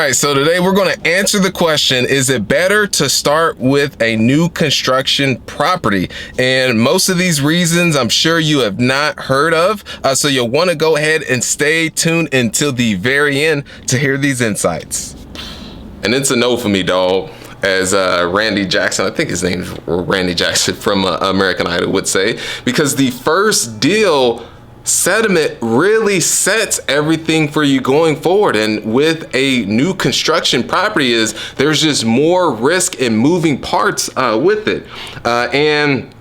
right, so today we're going to answer the question, is it better to start with a new construction property? And most of these reasons I'm sure you have not heard of, so you'll want to go ahead and stay tuned until the very end to hear these insights. And it's a no for me, dog. As Randy Jackson, I think his name is Randy Jackson from American Idol would say, because the first deal settlement really sets everything for you going forward. And with a new construction property there's just more risk and moving parts with it. And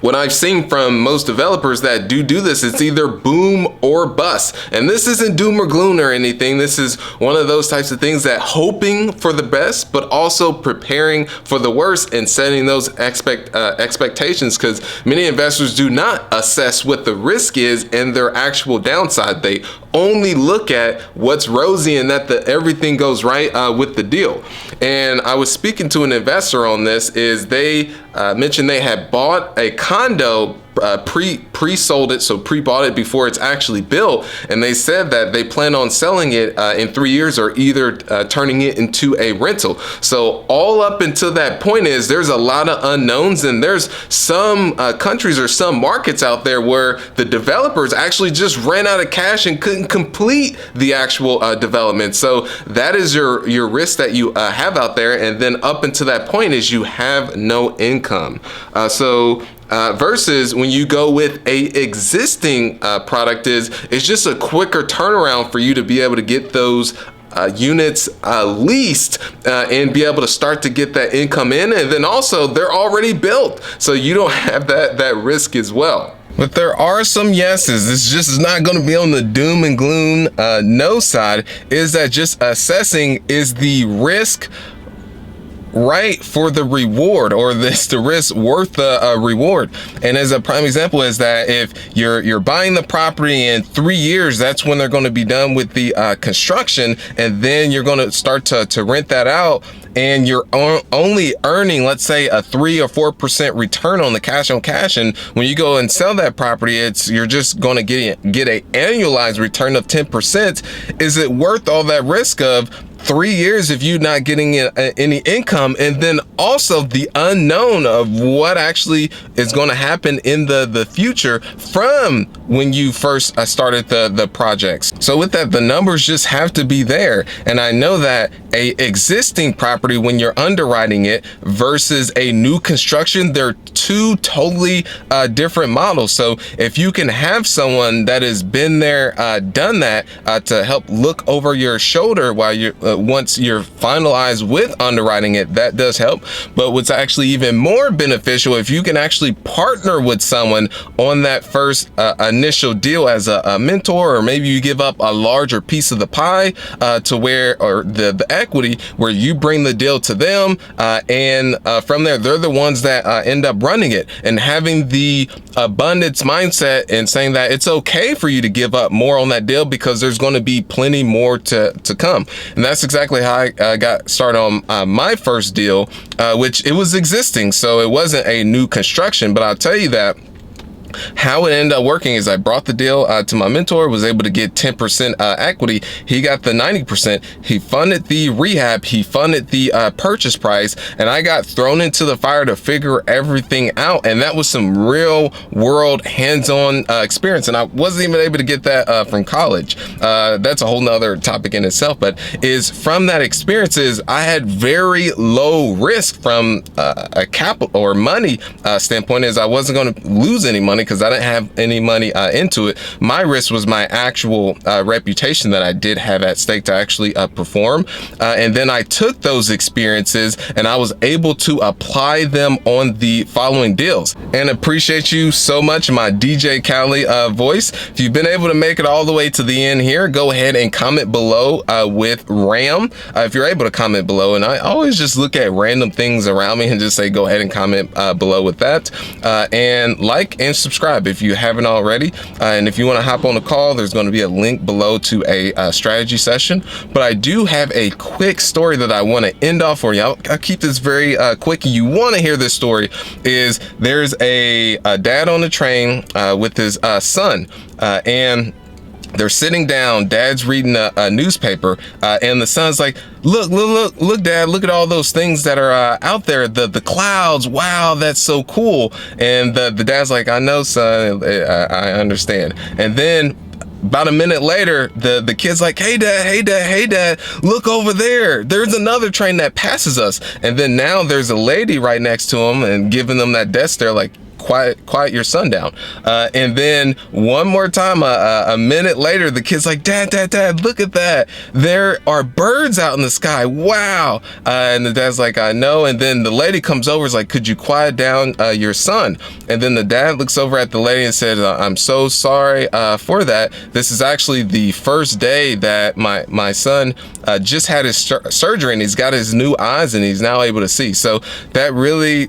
what I've seen from most developers that do this, it's either boom or bust. And this isn't doom or gloom or anything. This is one of those types of things that hoping for the best, but also preparing for the worst and setting those expectations, because many investors do not assess what the risk is and their actual downside. They only look at what's rosy and that everything goes right with the deal. And I was speaking to an investor on this, they mentioned they had bought a condo, pre-sold it, so pre-bought it before it's actually built, and they said that they plan on selling it in 3 years or either turning it into a rental. So all up until that point there's a lot of unknowns, and there's some countries or some markets out there where the developers actually just ran out of cash and couldn't complete the actual development. So that is your risk that you have out there, and then up until that point is you have no income. Versus when you go with a existing product it's just a quicker turnaround for you to be able to get those units leased and be able to start to get that income in, and then also they're already built, so you don't have that risk as well. But there are some yeses. This just not going to be on the doom and gloom no side, is that just assessing, is the risk right for the reward, or the risk worth the reward? And as a prime example is that if you're buying the property in 3 years, that's when they're going to be done with the construction, and then you're going to start to rent that out, and you're only earning, let's say, a 3 or 4% return on the cash on cash. And when you go and sell that property, you're just going to get a annualized return of 10%. Is it worth all that risk of 3 years if you're not getting any income, and then also the unknown of what actually is going to happen in the future from when you first started the projects? So with that, the numbers just have to be there. And I know that a existing property, when you're underwriting it versus a new construction, they're two totally different models. So if you can have someone that has been there, done that, to help look over your shoulder while you once you're finalized with underwriting it, that does help. But what's actually even more beneficial, if you can actually partner with someone on that first initial deal as a mentor, or maybe you give up a larger piece of the pie to where, or the equity, where you bring the deal to them, and from there they're the ones that end up running it, and having the abundance mindset and saying that it's okay for you to give up more on that deal because there's going to be plenty more to come. And that's exactly how I got started on my first deal, which it was existing, so it wasn't a new construction. But I'll tell you that how it ended up working is I brought the deal to my mentor, was able to get 10% equity. He got the 90%. He funded the rehab. He funded the purchase price, and I got thrown into the fire to figure everything out. And that was some real world hands-on experience. And I wasn't even able to get that from college. That's a whole nother topic in itself, but is from that experiences, I had very low risk from a capital or money standpoint, is I wasn't going to lose any money because I didn't have any money into it. My risk was my actual reputation that I did have at stake to actually perform. And then I took those experiences and I was able to apply them on the following deals. And appreciate you so much, my DJ Khaled voice. If you've been able to make it all the way to the end here, go ahead and comment below with RAM. If you're able to comment below, and I always just look at random things around me and just say, go ahead and comment below with that. And like and subscribe if you haven't already. And if you want to hop on a call, there's going to be a link below to a strategy session. But I do have a quick story that I want to end off for you. I'll keep this very quick. You want to hear this story. Is there's a dad on the train with his son, and They're sitting down, dad's reading a newspaper, and the son's like, look, dad, look at all those things that are out there, the clouds, wow, that's so cool. And the dad's like, I know, son, I understand. And then about a minute later, the kid's like, hey dad, look over there, there's another train that passes us. And then now there's a lady right next to him and giving them that death stare like, quiet your son down. And then one more time, a minute later, the kid's like, dad, look at that, there are birds out in the sky, wow. And the dad's like, I know. And then the lady comes over, is like, could you quiet down your son? And then the dad looks over at the lady and said, I'm so sorry for that. This is actually the first day that my son just had his surgery, and he's got his new eyes and he's now able to see. So that really,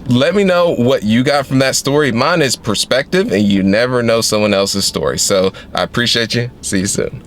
let me know what you got from that story. Mine is perspective, and you never know someone else's story. So I appreciate you. See you soon.